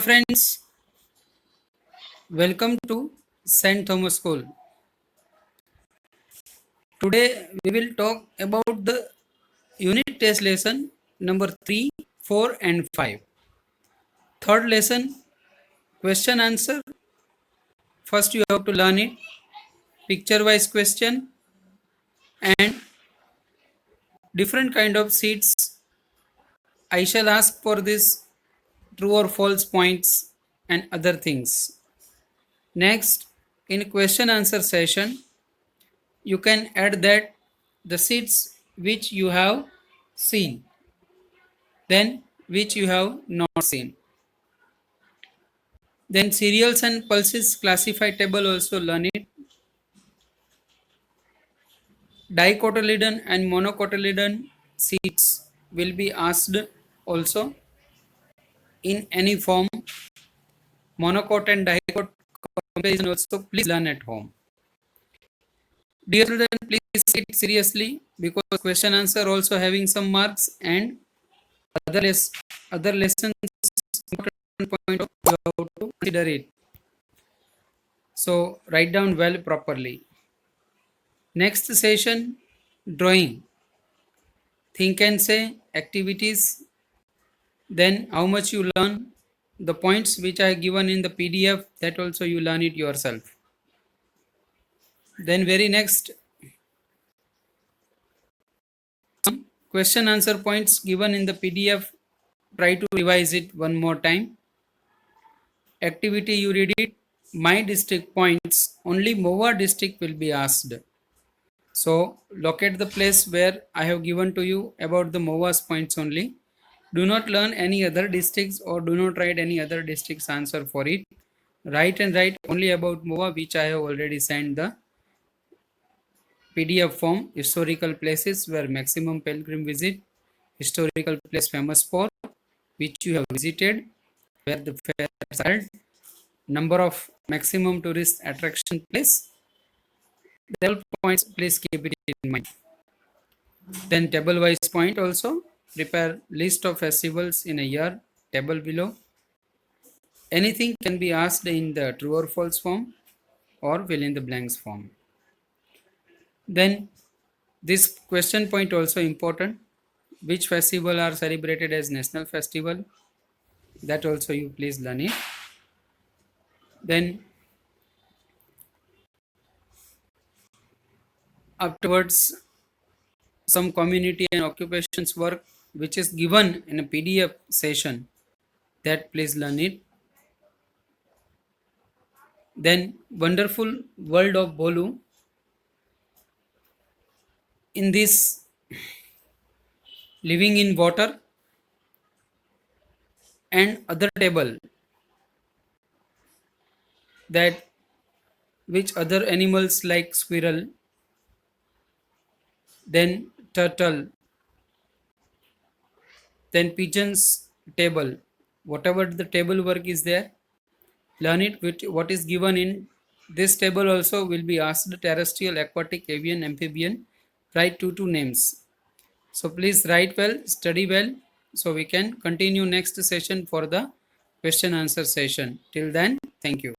Friends, welcome to St. Thomas School. Today we will talk about the unit test lesson number 3, 4 and 5. Third lesson, question answer. First you have to learn it, picture wise question and different kind of seats. I shall ask for this true or false points and other things. Next, in question answer session, you can add that the seats which you have seen, then which you have not seen. Then serials and pulses classify table also learn it. Dicotyledon and monocotyledon seats will be asked also in any form. Monocot and dicot comparison also please learn at home. Dear children, please take it seriously because question answer also having some marks and other lessons important point of you have to consider it. So write down well properly. Next session, drawing. Think and say activities. Then how much you learn. The points which I given in the PDF, that also you learn it yourself. Then very next, some question answer points given in the PDF. Try to revise it one more time. Activity you read it. My district points. Only Mova district will be asked. So locate the place where I have given to you about the MOVA's points only. Do not learn any other districts or do not write any other districts answer for it. Write only about MOVA which I have already sent the PDF form. Historical places where maximum pilgrim visit. Historical place famous for which you have visited. Where the fair is held. Number of maximum tourist attraction place. The points please keep it in mind. Then table wise point also. Prepare list of festivals in a year. Table below. Anything can be asked in the true or false form or fill in the blanks form. Then this question point also important. Which festival are celebrated as national festival? That also you please learn it. Then afterwards some community and occupations work which is given in a PDF session, that please learn it. Then wonderful world of Bolu. In this living in water and other table, that which other animals like squirrel, then turtle, then pigeons table, whatever the table work is there, learn it with what is given in this table also will be asked. Terrestrial, aquatic, avian, amphibian, write two names. So please write well, study well, so we can continue next session for the question answer session. Till then, thank you.